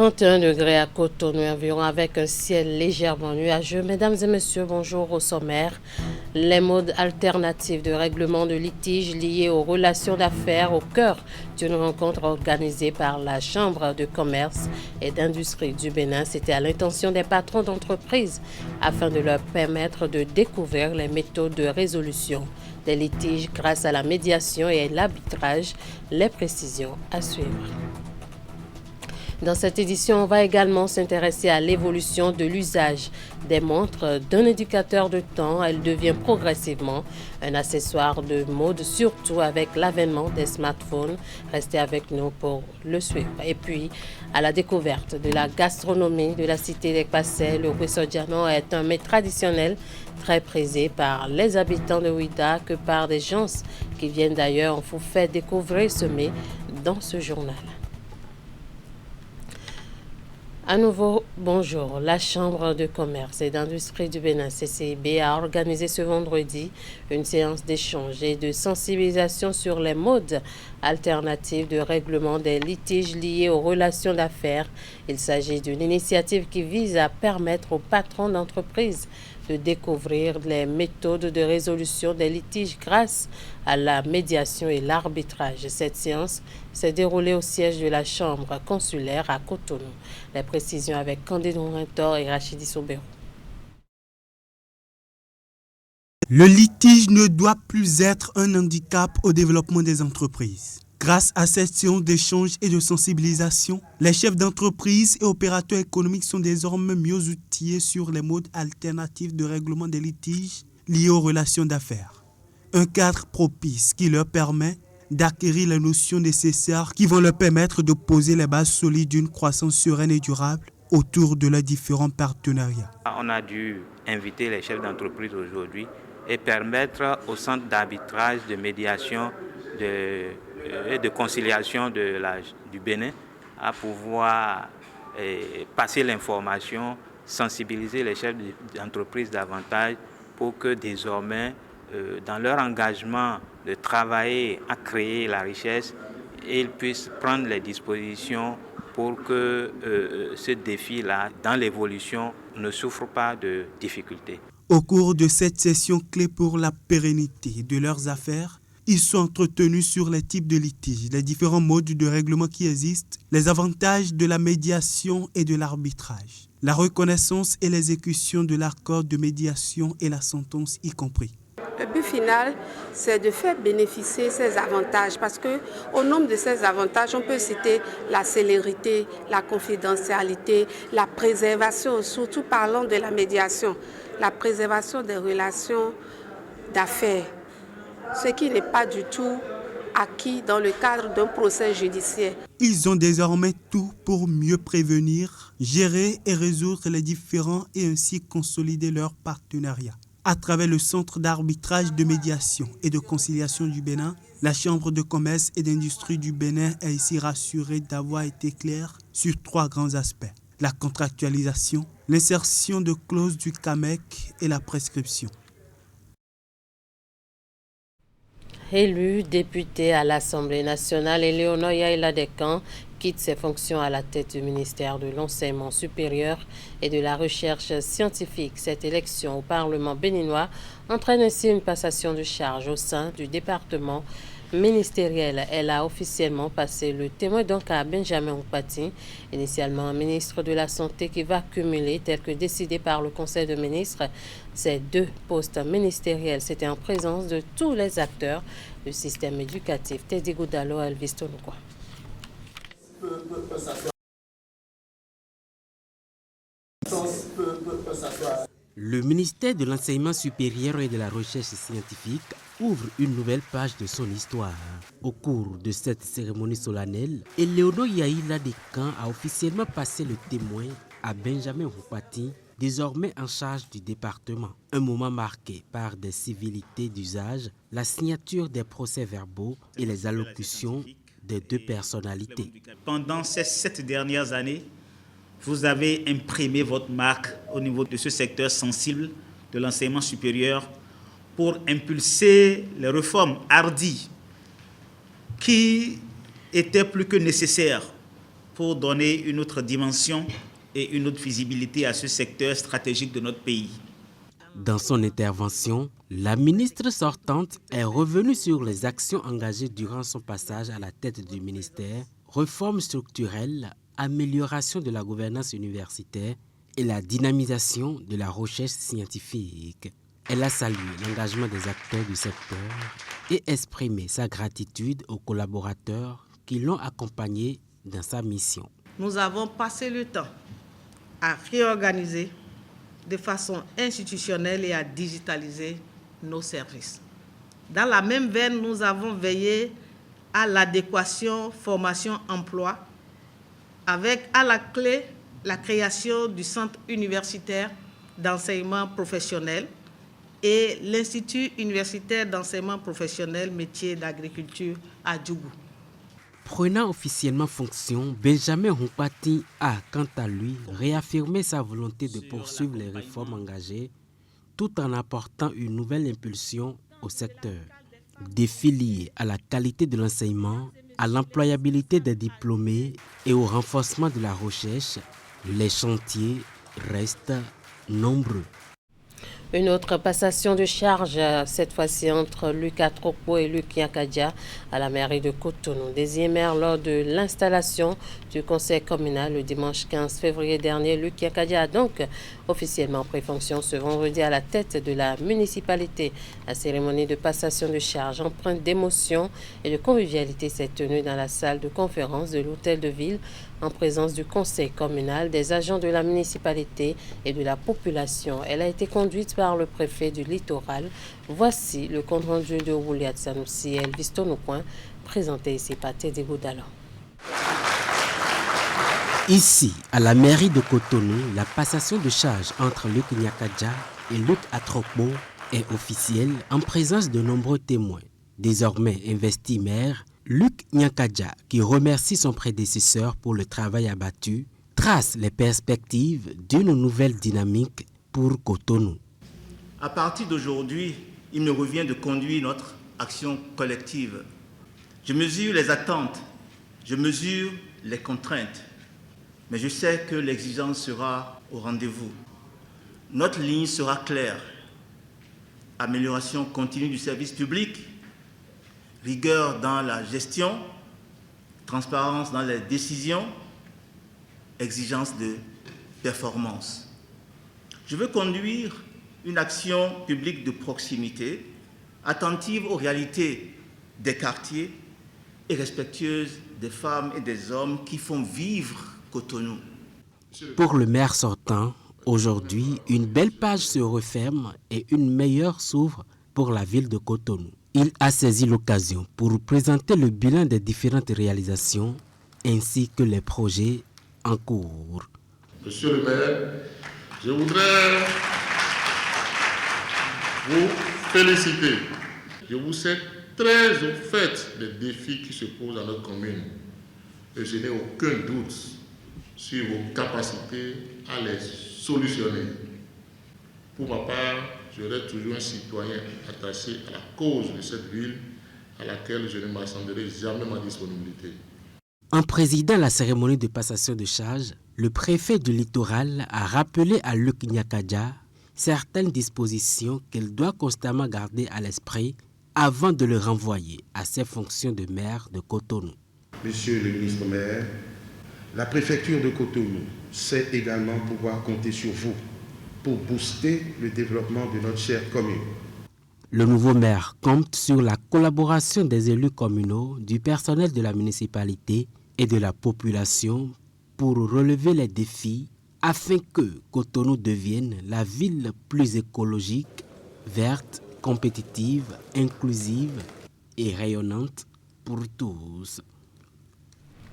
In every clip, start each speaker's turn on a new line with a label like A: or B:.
A: 31 degrés à Cotonou environ avec un ciel légèrement nuageux. Mesdames et messieurs, bonjour au sommaire. Les modes alternatifs de règlement de litiges liés aux relations d'affaires au cœur d'une rencontre organisée par la Chambre de commerce et d'industrie du Bénin. C'était à l'intention des patrons d'entreprise afin de leur permettre de découvrir les méthodes de résolution des litiges grâce à la médiation et l'arbitrage. Les précisions à suivre. Dans cette édition, on va également s'intéresser à l'évolution de l'usage des montres d'un indicateur de temps. Elle devient progressivement un accessoire de mode, surtout avec l'avènement des smartphones. Restez avec nous pour le suivre. Et puis, à la découverte de la gastronomie de la cité des Passais, le Wessodjano est un mets traditionnel très prisé par les habitants de Ouida que par des gens qui viennent d'ailleurs. On vous fait découvrir ce mets dans ce journal. À nouveau, bonjour. La Chambre de commerce et d'industrie du Bénin, CCIB, a organisé ce vendredi une séance d'échange et de sensibilisation sur les modes alternatifs de règlement des litiges liés aux relations d'affaires. Il s'agit d'une initiative qui vise à permettre aux patrons d'entreprise de découvrir les méthodes de résolution des litiges grâce à la médiation et l'arbitrage. Cette séance s'est déroulée au siège de la Chambre consulaire à Cotonou. Les précisions avec Candide Rintor et Rachidi Soubérou.
B: Le litige ne doit plus être un handicap au développement des entreprises. Grâce à cette séance d'échange et de sensibilisation, les chefs d'entreprise et opérateurs économiques sont désormais mieux outillés sur les modes alternatifs de règlement des litiges liés aux relations d'affaires. Un cadre propice qui leur permet d'acquérir les notions nécessaires qui vont leur permettre de poser les bases solides d'une croissance sereine et durable autour de leurs différents partenariats.
C: On a dû inviter les chefs d'entreprise aujourd'hui et permettre au centre d'arbitrage, de médiation et de conciliation du Bénin à pouvoir passer l'information, sensibiliser les chefs d'entreprise davantage pour que désormais, dans leur engagement de travailler à créer la richesse, ils puissent prendre les dispositions pour que ce défi-là, dans l'évolution, ne souffre pas de difficultés.
B: Au cours de cette session clé pour la pérennité de leurs affaires, ils sont entretenus sur les types de litiges, les différents modes de règlement qui existent, les avantages de la médiation et de l'arbitrage, la reconnaissance et l'exécution de l'accord de médiation et la sentence y compris.
D: Le but final, c'est de faire bénéficier ces avantages parce qu'au nombre de ces avantages, on peut citer la célérité, la confidentialité, la préservation, surtout parlant de la médiation, la préservation des relations d'affaires, ce qui n'est pas du tout acquis dans le cadre d'un procès judiciaire.
B: Ils ont désormais tout pour mieux prévenir, gérer et résoudre les différends et ainsi consolider leur partenariat. À travers le Centre d'arbitrage de médiation et de conciliation du Bénin, la Chambre de commerce et d'industrie du Bénin est ici rassurée d'avoir été claire sur 3 grands aspects: la contractualisation, l'insertion de clauses du CAMEC et la prescription.
A: Élu député à l'Assemblée nationale, Éléonore Yaïla Descamps quitte ses fonctions à la tête du ministère de l'Enseignement supérieur et de la Recherche scientifique. Cette élection au Parlement béninois entraîne ainsi une passation de charge au sein du département ministériel. Elle a officiellement passé le témoin donc à Benjamin Oupati, initialement ministre de la Santé, qui va cumuler, tel que décidé par le Conseil de ministres, ces 2 postes ministériels. C'était en présence de tous les acteurs du système éducatif. Teddy Goudalo, Elvis Tonoukoua.
E: Le ministère de l'Enseignement supérieur et de la Recherche scientifique ouvre une nouvelle page de son histoire. Au cours de cette cérémonie solennelle, Éléonore Yaïla Descamps a officiellement passé le témoin à Benjamin Oupati, désormais en charge du département. Un moment marqué par des civilités d'usage, la signature des procès-verbaux et les allocutions des 2 personnalités.
F: Pendant ces 7 dernières années, vous avez imprimé votre marque au niveau de ce secteur sensible de l'enseignement supérieur pour impulser les réformes hardies qui étaient plus que nécessaires pour donner une autre dimension et une autre visibilité à ce secteur stratégique de notre pays.
E: Dans son intervention, la ministre sortante est revenue sur les actions engagées durant son passage à la tête du ministère, réformes structurelles, amélioration de la gouvernance universitaire et la dynamisation de la recherche scientifique. Elle a salué l'engagement des acteurs du secteur et exprimé sa gratitude aux collaborateurs qui l'ont accompagnée dans sa mission.
G: Nous avons passé le temps à réorganiser de façon institutionnelle et à digitaliser nos services. Dans la même veine, nous avons veillé à l'adéquation formation-emploi avec à la clé la création du centre universitaire d'enseignement professionnel et l'Institut universitaire d'enseignement professionnel métier d'agriculture à Djougou.
E: Prenant officiellement fonction, Benjamin Humpati a, quant à lui, réaffirmé sa volonté de poursuivre les réformes engagées tout en apportant une nouvelle impulsion au secteur. Défis liés à la qualité de l'enseignement, à l'employabilité des diplômés et au renforcement de la recherche, les chantiers restent nombreux.
A: Une autre passation de charge, cette fois-ci entre Luc Atrokpo et Luc Nyakadia à la mairie de Cotonou. Désigné maire lors de l'installation du conseil communal le dimanche 15 février dernier, Luc Nyakadia a donc officiellement pris fonction ce vendredi à la tête de la municipalité. La cérémonie de passation de charge empreinte d'émotion et de convivialité s'est tenue dans la salle de conférence de l'hôtel de ville en présence du conseil communal, des agents de la municipalité et de la population. Elle a été conduite par le préfet du littoral. Voici le compte-rendu de Ouliat Sanoussi et Elvis Tonopoint, présenté ici par Teddy Boudalon.
E: Ici, à la mairie de Cotonou, la passation de charge entre Luc Nyakadia et Luc Atrokpo est officielle en présence de nombreux témoins. Désormais investi maire, Luc Nyakadia, qui remercie son prédécesseur pour le travail abattu, trace les perspectives d'une nouvelle dynamique pour Cotonou.
H: À partir d'aujourd'hui, il me revient de conduire notre action collective. Je mesure les attentes, je mesure les contraintes, mais je sais que l'exigence sera au rendez-vous. Notre ligne sera claire. Amélioration continue du service public, rigueur dans la gestion, transparence dans les décisions, exigence de performance. Je veux conduire une action publique de proximité, attentive aux réalités des quartiers et respectueuse des femmes et des hommes qui font vivre Cotonou.
E: Pour le maire sortant, aujourd'hui, une belle page se referme et une meilleure s'ouvre pour la ville de Cotonou. Il a saisi l'occasion pour présenter le bilan des différentes réalisations ainsi que les projets en cours.
I: Monsieur le maire, je voudrais vous féliciter. Je vous sais très au fait des défis qui se posent à notre commune et je n'ai aucun doute sur vos capacités à les solutionner. Pour ma part, je reste toujours un citoyen attaché à la cause de cette ville à laquelle je ne m'assemblerai jamais ma disponibilité.
E: En présidant la cérémonie de passation de charge, le préfet du littoral a rappelé à Luc Nyakadia certaines dispositions qu'il doit constamment garder à l'esprit avant de le renvoyer à ses fonctions de maire de Cotonou.
J: Monsieur le ministre maire, la préfecture de Cotonou sait également pouvoir compter sur vous pour booster le développement de notre chère commune.
E: Le nouveau maire compte sur la collaboration des élus communaux, du personnel de la municipalité et de la population pour relever les défis afin que Cotonou devienne la ville plus écologique, verte, compétitive, inclusive et rayonnante pour tous.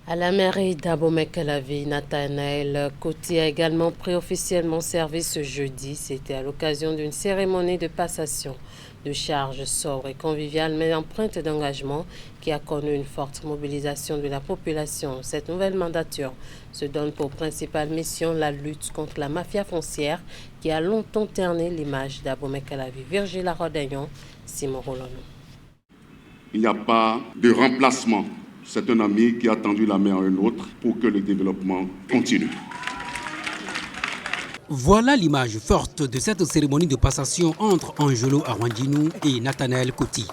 A: À la mairie d'Abomey-Calavi, Nathanaël Coty a également pris officiellement service ce jeudi. C'était à l'occasion d'une cérémonie de passation de charge sobre et conviviale, mais empreinte d'engagement qui a connu une forte mobilisation de la population. Cette nouvelle mandature se donne pour principale mission la lutte contre la mafia foncière qui a longtemps terni l'image d'Abomey-Calavi. Virgile Rodagnon, Simon Rolono.
K: Il n'y a pas de remplacement
I: c'est un ami qui a tendu la main à un autre pour que le développement continue.
E: Voilà l'image forte de cette cérémonie de passation entre Angelo Arwandjinou et Nathanaël Coty.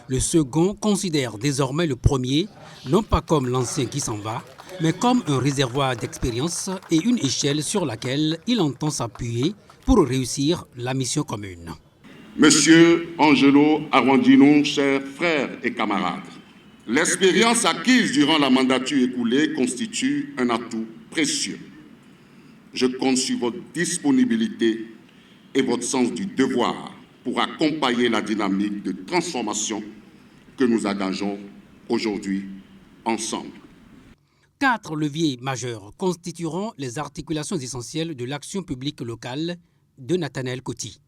E: Le second considère désormais le premier, non pas comme l'ancien qui s'en va, mais comme un réservoir d'expérience et une échelle sur laquelle il entend s'appuyer pour réussir la mission commune.
I: Monsieur Angelo Arwandjinou, chers frères et camarades, l'expérience acquise durant la mandature écoulée constitue un atout précieux. Je compte sur votre disponibilité et votre sens du devoir pour accompagner la dynamique de transformation que nous engageons aujourd'hui ensemble.
E: 4 leviers majeurs constitueront les articulations essentielles de l'action publique locale de Nathanaël Coty.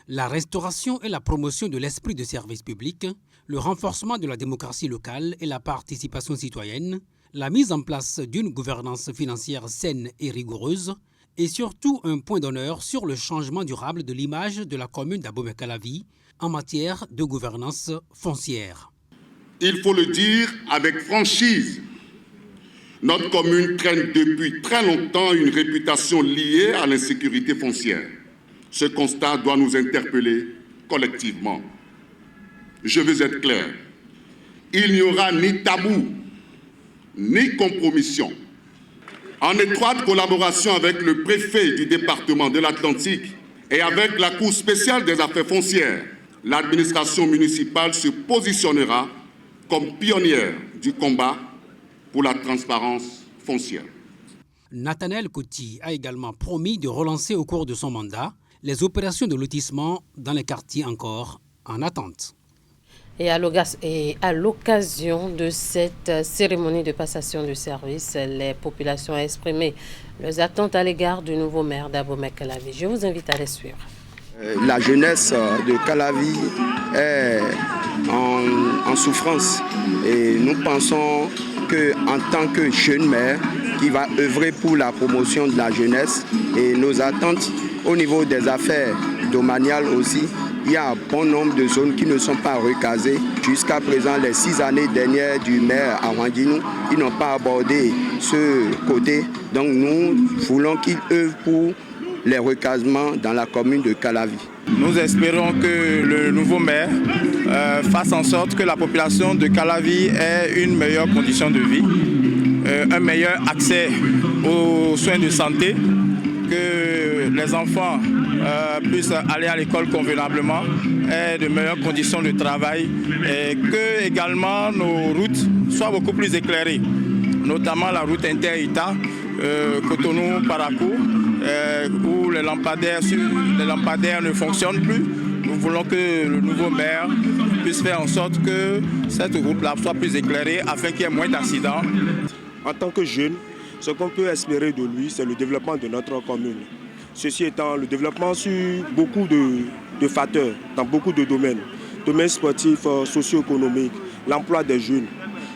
E: La restauration et la promotion de l'esprit de service public, le renforcement de la démocratie locale et la participation citoyenne, la mise en place d'une gouvernance financière saine et rigoureuse, et surtout un point d'honneur sur le changement durable de l'image de la commune d'Abomey-Calavi en matière de gouvernance foncière.
I: Il faut le dire avec franchise, notre commune traîne depuis très longtemps une réputation liée à l'insécurité foncière. Ce constat doit nous interpeller collectivement. Je veux être clair, il n'y aura ni tabou, ni compromission. En étroite collaboration avec le préfet du département de l'Atlantique et avec la Cour spéciale des affaires foncières, l'administration municipale se positionnera comme pionnière du combat pour la transparence foncière.
E: Nathanaël Coty a également promis de relancer au cours de son mandat les opérations de lotissement dans les quartiers encore en attente.
A: Et à l'occasion de cette cérémonie de passation de service, les populations ont exprimé leurs attentes à l'égard du nouveau maire d'Abomey-Calavi. Je vous invite à les suivre.
K: La jeunesse de Calavi est en souffrance et nous pensons qu'en tant que jeune maire qui va œuvrer pour la promotion de la jeunesse et nos attentes au niveau des affaires domaniales aussi, il y a un bon nombre de zones qui ne sont pas recasées. Jusqu'à présent, les 6 années dernières du maire Arwandjinou, ils n'ont pas abordé ce côté. Donc nous voulons qu'ils œuvrent pour les recasements dans la commune de Calavi.
L: Nous espérons que le nouveau maire fasse en sorte que la population de Calavi ait une meilleure condition de vie, un meilleur accès aux soins de santé, que les enfants puissent aller à l'école convenablement, aient de meilleures conditions de travail et que également nos routes soient beaucoup plus éclairées, notamment la route inter-État, Cotonou-Parakou, où les lampadaires ne fonctionnent plus. Nous voulons que le nouveau maire puisse faire en sorte que cette route-là soit plus éclairée afin qu'il y ait moins d'accidents.
M: En tant que jeune, ce qu'on peut espérer de lui, c'est le développement de notre commune. Ceci étant, le développement sur beaucoup de facteurs, dans beaucoup de domaines. Domaines sportifs, socio-économiques, l'emploi des jeunes,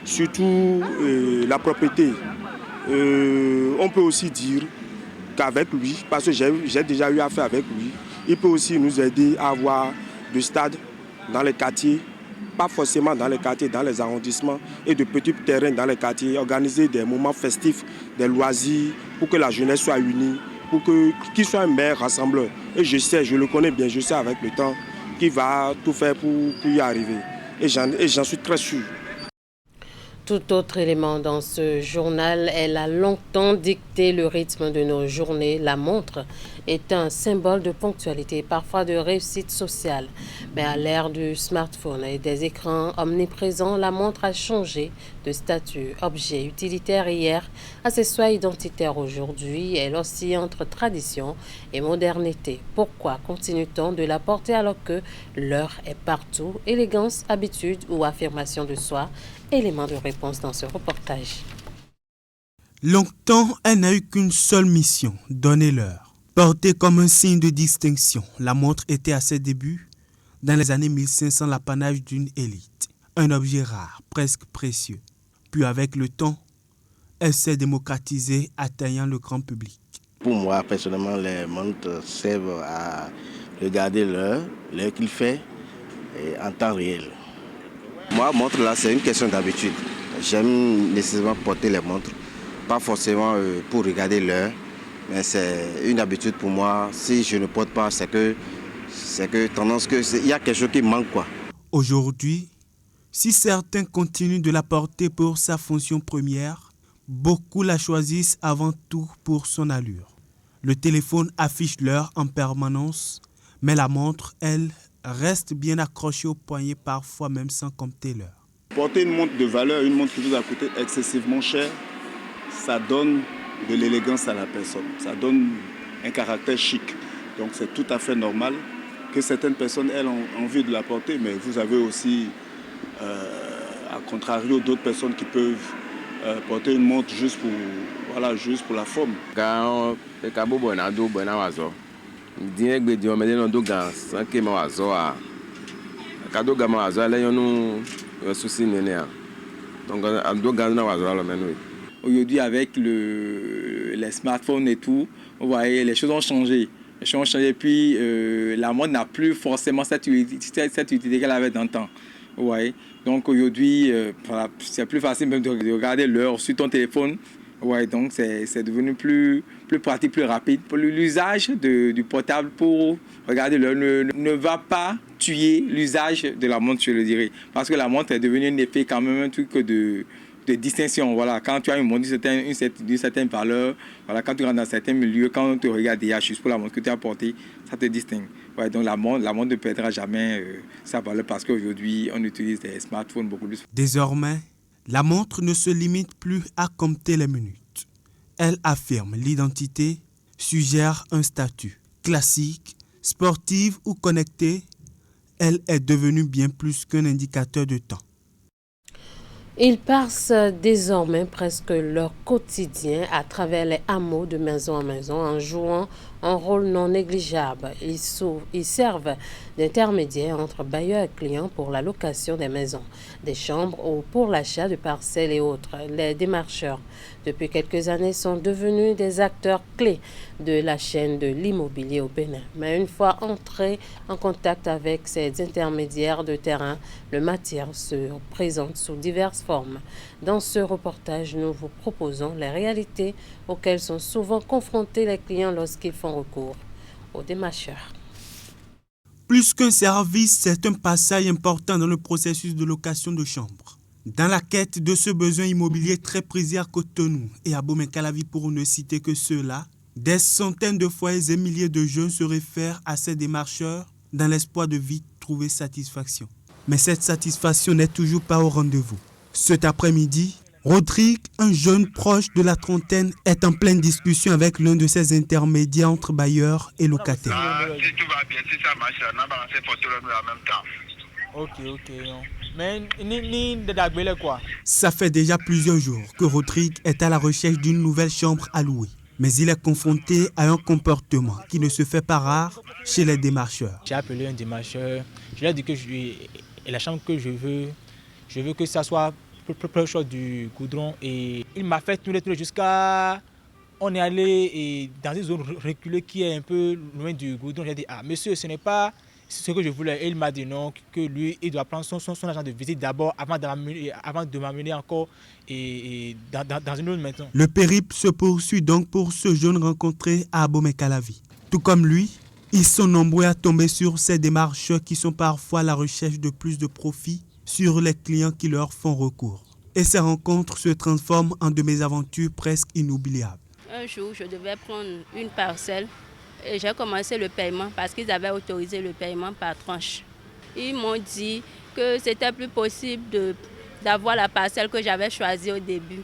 M: surtout la propriété. On peut aussi dire qu'avec lui, parce que j'ai déjà eu affaire avec lui, il peut aussi nous aider à avoir des stades dans les quartiers, pas forcément dans les quartiers, dans les arrondissements, et de petits terrains dans les quartiers, organiser des moments festifs, des loisirs, pour que la jeunesse soit unie, pour qu'il soit un maire rassembleur. Et je le connais bien, je sais avec le temps qu'il va tout faire pour y arriver. Et j'en suis très sûr.
A: Tout autre élément dans ce journal, elle a longtemps dicté le rythme de nos journées. La montre est un symbole de ponctualité et parfois de réussite sociale. Mais à l'ère du smartphone et des écrans omniprésents, la montre a changé de statut. Objet utilitaire hier, accessoire identitaire aujourd'hui, elle oscille entre tradition et modernité. Pourquoi continue-t-on de la porter alors que l'heure est partout? Élégance, habitude ou affirmation de soi? Élément de réponse dans ce reportage.
B: Longtemps, elle n'a eu qu'une seule mission, donner l'heure. Portée comme un signe de distinction, la montre était à ses débuts, dans les années 1500, l'apanage d'une élite. Un objet rare, presque précieux. Puis avec le temps, elle s'est démocratisée, atteignant le grand public.
N: Pour moi, personnellement, les montres servent à regarder l'heure qu'il fait en temps réel. Moi, montre là, c'est une question d'habitude. j'aime nécessairement porter les montres. Pas forcément pour regarder l'heure, mais c'est une habitude pour moi. Si je ne porte pas, c'est que tendance il y a quelque chose qui manque, quoi.
B: Aujourd'hui, si certains continuent de la porter pour sa fonction première, beaucoup la choisissent avant tout pour son allure. Le téléphone affiche l'heure en permanence, mais la montre, elle, reste bien accrochée au poignet, parfois même sans compter l'heure.
O: Porter une montre de valeur, une montre qui vous a coûté excessivement cher, ça donne de l'élégance à la personne, ça donne un caractère chic. Donc c'est tout à fait normal que certaines personnes, elles, ont envie de la porter, mais vous avez aussi, à contrario, d'autres personnes qui peuvent porter une montre juste pour la forme.
L: Aujourd'hui, avec les smartphones et tout, vous voyez, les choses ont changé. Les choses ont changé, puis la mode n'a plus forcément cette utilité qu'elle avait dans le temps. Vous voyez. Donc aujourd'hui, c'est plus facile même de regarder l'heure sur ton téléphone. Ouais, donc c'est devenu plus pratique, plus rapide. L'usage du portable pour regarder l'heure ne va pas tuer l'usage de la montre, je le dirais. Parce que la montre est devenue un effet quand même, un truc de distinction. Voilà, quand tu as une montre d'une certaine valeur, voilà, quand tu rentres dans certains milieux, quand on te regarde déjà juste pour la montre que tu as portée, ça te distingue. Ouais, donc la montre ne perdra jamais sa valeur parce qu'aujourd'hui, on utilise des smartphones beaucoup plus.
B: Désormais, la montre ne se limite plus à compter les minutes. Elle affirme l'identité, suggère un statut. Classique, sportive ou connectée, elle est devenue bien plus qu'un indicateur de temps.
A: Ils passent désormais presque leur quotidien à travers les hameaux de maison en maison en jouant un rôle non négligeable. Ils servent d'intermédiaires entre bailleurs et clients pour la location des maisons, des chambres ou pour l'achat de parcelles et autres. Les démarcheurs, depuis quelques années, sont devenus des acteurs clés de la chaîne de l'immobilier au Bénin. Mais une fois entrés en contact avec ces intermédiaires de terrain, le matière se présente sous diverses formes. Dans ce reportage, nous vous proposons les réalités auxquelles sont souvent confrontés les clients lorsqu'ils font recours aux démarcheurs.
B: Plus qu'un service, c'est un passage important dans le processus de location de chambres. Dans la quête de ce besoin immobilier très prisé à Cotonou et à Bomé-Calavi, pour ne citer que ceux-là, des centaines de foyers et milliers de jeunes se réfèrent à ces démarcheurs dans l'espoir de vite trouver satisfaction. Mais cette satisfaction n'est toujours pas au rendez-vous. Cet après-midi, Rodrigue, un jeune proche de la trentaine, est en pleine discussion avec l'un de ses intermédiaires entre bailleurs et locataires.
P: Si tout va bien, si ça marche, on va lancer photo en même temps.
Q: Ok. Mais ni de quoi.
B: Ça fait déjà plusieurs jours que Rodrigue est à la recherche d'une nouvelle chambre à louer. Mais il est confronté à un comportement qui ne se fait pas rare chez les démarcheurs.
Q: J'ai appelé un démarcheur, je lui ai dit que la chambre que je veux que ça soit proche du goudron. Et il m'a fait tourner jusqu'à... On est allé dans une zone reculée qui est un peu loin du goudron. J'ai dit, monsieur, ce n'est pas ce que je voulais. Et il m'a dit non, que lui, il doit prendre son agent de visite d'abord avant de m'amener encore dans une autre maison.
B: Le périple se poursuit donc pour ce jeune rencontré à Bomé-Calavi. Tout comme lui, ils sont nombreux à tomber sur ces démarcheurs qui sont parfois à la recherche de plus de profit sur les clients qui leur font recours. Et ces rencontres se transforment en de mésaventures presque inoubliables.
R: Un jour, je devais prendre une parcelle et j'ai commencé le paiement parce qu'ils avaient autorisé le paiement par tranche. Ils m'ont dit que c'était plus possible d'avoir la parcelle que j'avais choisie au début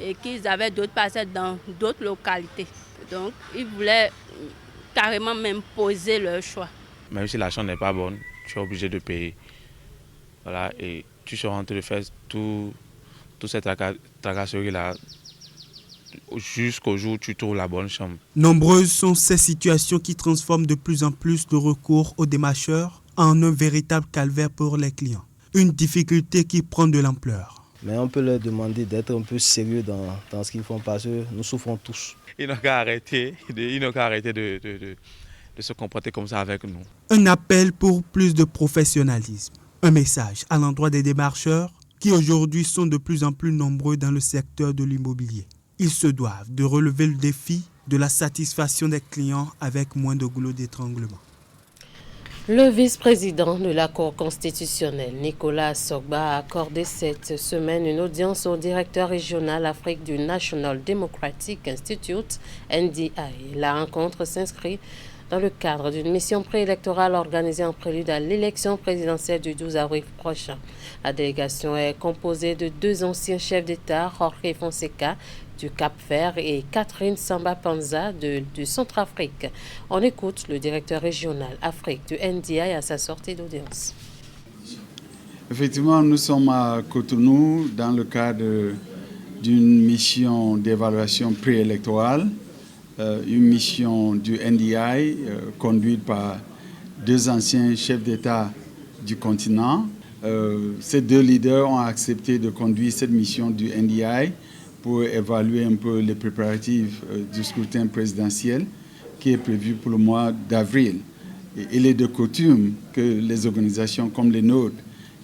R: et qu'ils avaient d'autres parcelles dans d'autres localités. Donc, ils voulaient carrément m'imposer leur choix.
S: Même si la chambre n'est pas bonne, tu es obligé de payer. Voilà, et tu seras en train de faire toute cette tracasserie-là jusqu'au jour où tu trouves la bonne chambre.
B: Nombreuses sont ces situations qui transforment de plus en plus le recours aux démarcheurs en un véritable calvaire pour les clients. Une difficulté qui prend de l'ampleur.
T: Mais on peut leur demander d'être un peu sérieux dans ce qu'ils font parce que nous souffrons tous.
S: Ils n'ont qu'à arrêter de se comporter comme ça avec nous.
B: Un appel pour plus de professionnalisme. Un message à l'endroit des démarcheurs. qui aujourd'hui sont de plus en plus nombreux dans le secteur de l'immobilier. Ils se doivent de relever le défi de la satisfaction des clients avec moins de goulot d'étranglement.
A: Le vice-président de la Cour constitutionnelle, Nicolas Sogba, a accordé cette semaine une audience au directeur régional Afrique du National Democratic Institute, NDI. La rencontre s'inscrit dans le cadre d'une mission préélectorale organisée en prélude à l'élection présidentielle du 12 avril prochain. La délégation est composée de 2 anciens chefs d'État, Jorge Fonseca du Cap-Vert et Catherine Samba-Panza du Centrafrique. On écoute le directeur régional Afrique du NDI à sa sortie d'audience.
U: Effectivement, nous sommes à Cotonou dans le cadre d'une mission d'évaluation préélectorale, une mission du NDI conduite par 2 anciens chefs d'État du continent. Ces 2 leaders ont accepté de conduire cette mission du NDI pour évaluer un peu les préparatifs du scrutin présidentiel qui est prévu pour le mois d'avril. Il est de coutume que les organisations comme les nôtres,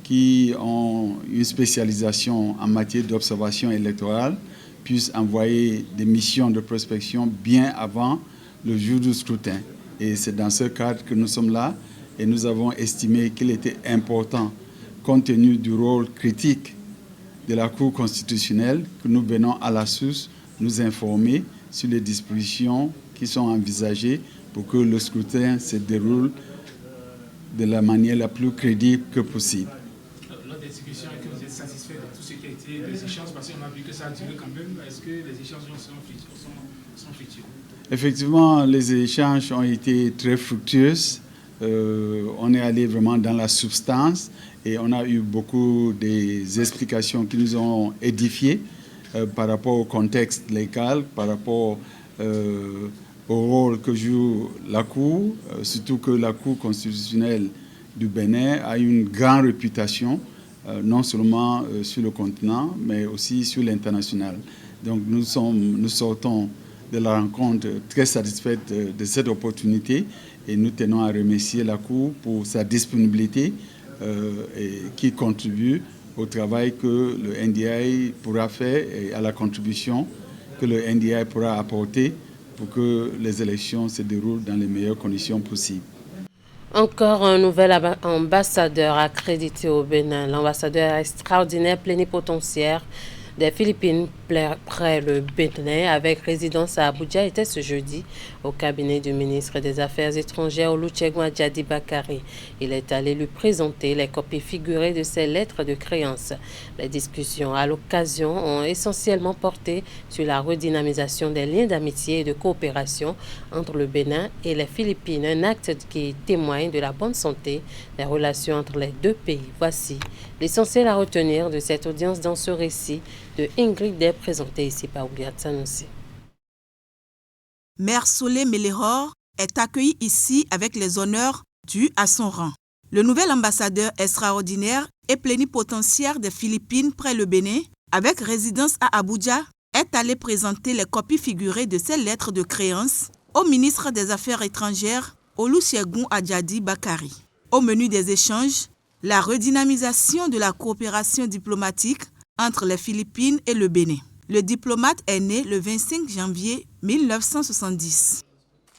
U: qui ont une spécialisation en matière d'observation électorale, puissent envoyer des missions de prospection bien avant le jour du scrutin. Et c'est dans ce cadre que nous sommes là et nous avons estimé qu'il était important, compte tenu du rôle critique de la Cour constitutionnelle, que nous venons à la source nous informer sur les dispositions qui sont envisagées pour que le scrutin se déroule de la manière la plus crédible que possible.
V: Lors des discussions, est-ce que vous êtes satisfait de tout ce qui a été des échanges, parce qu'on a vu que ça a duré quand même, est-ce que les échanges sont fructueux? Effectivement,
U: les échanges ont été très fructueux. On est allé vraiment dans la substance et on a eu beaucoup des explications qui nous ont édifiés par rapport au contexte légal, par rapport au rôle que joue la Cour, surtout que la Cour constitutionnelle du Bénin a une grande réputation, non seulement sur le continent, mais aussi sur l'international. Donc nous sortons de la rencontre très satisfaits de cette opportunité et nous tenons à remercier la Cour pour sa disponibilité et qui contribue au travail que le NDI pourra faire et à la contribution que le NDI pourra apporter pour que les élections se déroulent dans les meilleures conditions possibles.
A: Encore un nouvel ambassadeur accrédité au Bénin. L'ambassadeur extraordinaire plénipotentiaire des Philippines près le Bénin avec résidence à Abuja était ce jeudi au cabinet du ministre des Affaires étrangères Olusegun Ajadi Bakari. Il est allé lui présenter les copies figurées de ses lettres de créance. Les discussions à l'occasion ont essentiellement porté sur la redynamisation des liens d'amitié et de coopération entre le Bénin et les Philippines, un acte qui témoigne de la bonne santé des relations entre les 2 pays. Voici l'essentiel à retenir de cette audience dans ce récit de Ingrid Day, présenté ici par Ouliat Sanoussi.
W: Mère Solé Melehor est accueillie ici avec les honneurs dus à son rang. Le nouvel ambassadeur extraordinaire et plénipotentiaire des Philippines près le Bénin, avec résidence à Abuja, est allé présenter les copies figurées de ses lettres de créance au ministre des Affaires étrangères Olusegun Ajadi Bakari. Au menu des échanges, la redynamisation de la coopération diplomatique entre les Philippines et le Bénin. Le diplomate est né le 25 janvier 1970.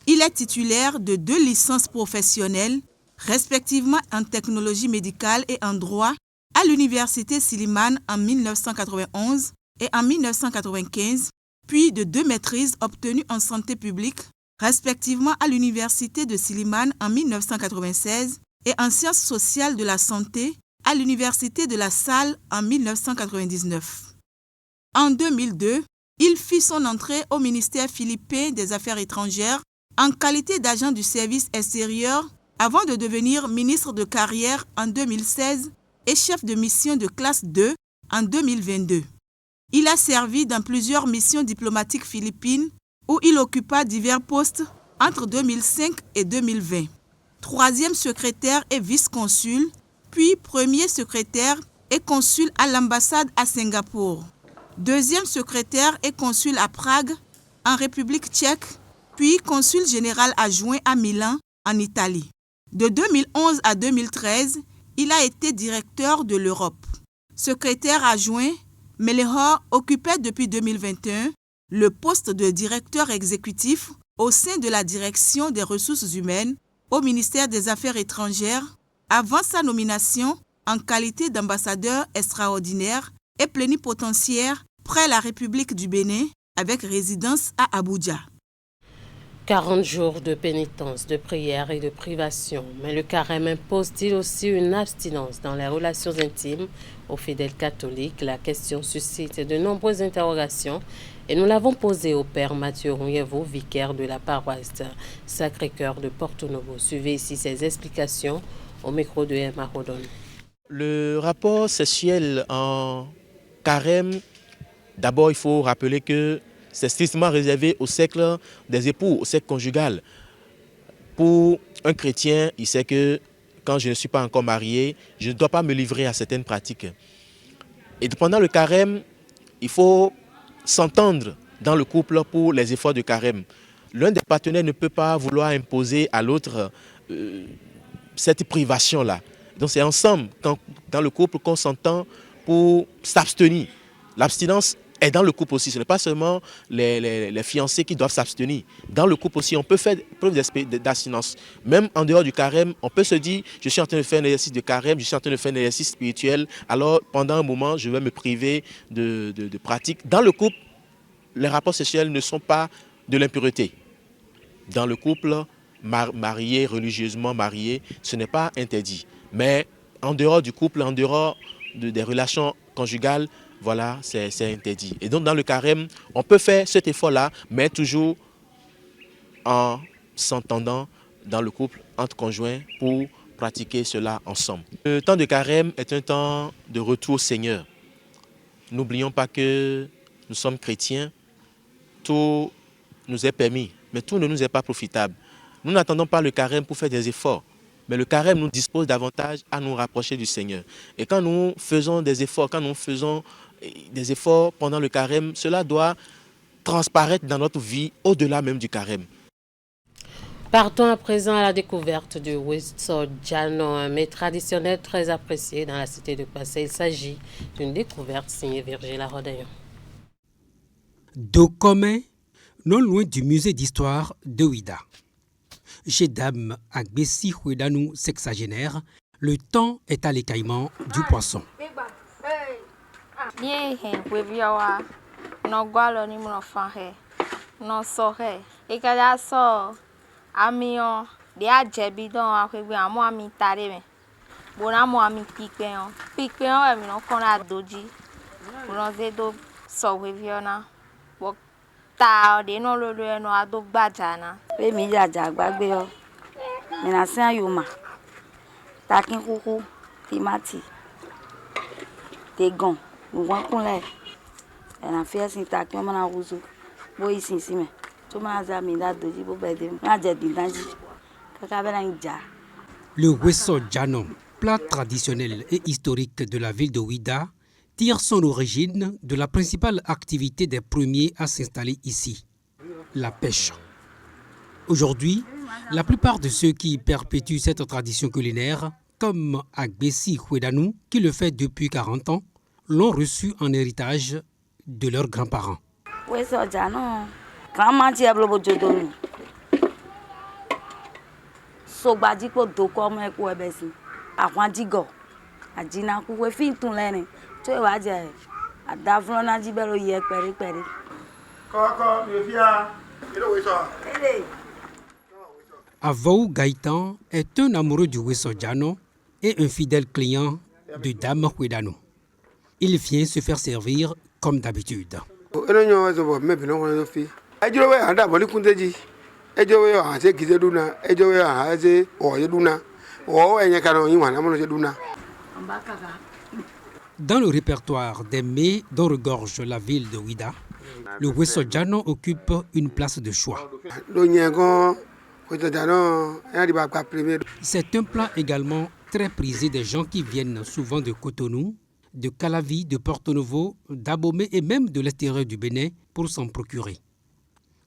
W: Il est titulaire de 2 licences professionnelles, respectivement en technologie médicale et en droit, à l'université Silliman en 1991 et en 1995, puis de 2 maîtrises obtenues en santé publique, respectivement à l'université de Silliman en 1996 et en sciences sociales de la santé à l'université de La Salle en 1999. En 2002, il fit son entrée au ministère philippin des Affaires étrangères en qualité d'agent du service extérieur avant de devenir ministre de carrière en 2016 et chef de mission de classe 2 en 2022. Il a servi dans plusieurs missions diplomatiques philippines où il occupa divers postes entre 2005 et 2020. 3e secrétaire et vice-consul, puis 1er secrétaire et consul à l'ambassade à Singapour. 2e secrétaire et consul à Prague, en République tchèque, puis consul général adjoint à Milan, en Italie. De 2011 à 2013, il a été directeur de l'Europe. secrétaire adjoint, Melehor occupait depuis 2021 le poste de directeur exécutif au sein de la direction des ressources humaines au ministère des Affaires étrangères avant sa nomination en qualité d'ambassadeur extraordinaire et plénipotentiaire près la République du Bénin avec résidence à Abuja.
A: 40 jours de pénitence, de prière et de privation. Mais le carême impose-t-il aussi une abstinence dans les relations intimes aux fidèles catholiques? La question suscite de nombreuses interrogations et nous l'avons posée au père Mathieu Rouyevo, vicaire de la paroisse Sacré-Cœur de Porto Novo. Suivez ici ses explications au micro de Emma Rodon.
C: Le rapport sexuel en carême, d'abord il faut rappeler que c'est strictement réservé au cercle des époux, au cercle conjugal. Pour un chrétien, il sait que quand je ne suis pas encore marié, je ne dois pas me livrer à certaines pratiques. Et pendant le carême, il faut s'entendre dans le couple pour les efforts de carême. L'un des partenaires ne peut pas vouloir imposer à l'autre cette privation-là. Donc c'est ensemble, dans le couple, qu'on s'entend pour s'abstenir. L'abstinence est dans le couple aussi. Ce n'est pas seulement les fiancés qui doivent s'abstenir. Dans le couple aussi, on peut faire preuve d'abstinence. Même en dehors du carême, on peut se dire, je suis en train de faire un exercice de carême, je suis en train de faire un exercice spirituel, alors pendant un moment, je vais me priver de pratiques. Dans le couple, les rapports sexuels ne sont pas de l'impureté. Dans le couple, marié, religieusement marié, ce n'est pas interdit. Mais en dehors du couple, en dehors des relations conjugales, voilà, c'est interdit. Et donc dans le carême, on peut faire cet effort-là, mais toujours en s'entendant dans le couple, entre conjoints, pour pratiquer cela ensemble. Le temps de carême est un temps de retour au Seigneur. N'oublions pas que nous sommes chrétiens, tout nous est permis, mais tout ne nous est pas profitable. Nous n'attendons pas le carême pour faire des efforts. Mais le carême nous dispose davantage à nous rapprocher du Seigneur. Et quand nous faisons des efforts, pendant le carême, cela doit transparaître dans notre vie au-delà même du carême.
A: Partons à présent à la découverte du Wesso Jano, un mets traditionnel très apprécié dans la cité de Passé. Il s'agit d'une découverte signée Virgile Arodayon.
D: Dos commun, non loin du musée d'histoire de Ouida. Chez Dame Agbessi Huedanou sexagénaire, le temps est à l'écaillement du poisson.
F: Ta de no lo no ado gbajana pe mi jaja gbagbe o mi na san yoma takin kuku timati tegan won kunle e na fi esin takin mo na wuzu bo isin si me to ma za mi da doji bo be de ma je din danji kaka be na nja.
D: Le Wesso Jano, plat traditionnel et historique de la ville de Ouida, tire son origine de la principale activité des premiers à s'installer ici, la pêche. Aujourd'hui, la plupart de ceux qui perpétuent cette tradition culinaire, comme Agbessi Huedanou, qui le fait depuis 40 ans, l'ont reçu en héritage de leurs grands-parents. Avou Gaïtan est un amoureux du Wesso Jano et un fidèle client de Dame Huedanou. Il vient se faire servir comme d'habitude. Dans le répertoire des mets dont regorge la ville de Ouida, le Wesso Jano occupe une place de choix. C'est un plat également très prisé des gens qui viennent souvent de Cotonou, de Calavi, de Porto Novo, d'Abomey et même de l'extérieur du Bénin pour s'en procurer.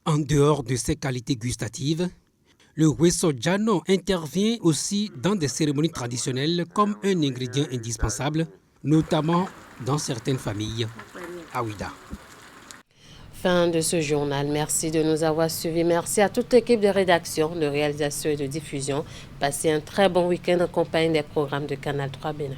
D: En dehors de ses qualités gustatives, le Wesso Jano intervient aussi dans des cérémonies traditionnelles comme un ingrédient indispensable notamment dans certaines familles à Ouida.
A: Fin de ce journal. Merci de nous avoir suivis. Merci à toute l'équipe de rédaction, de réalisation et de diffusion. Passez un très bon week-end en compagnie des programmes de Canal 3 Bénin.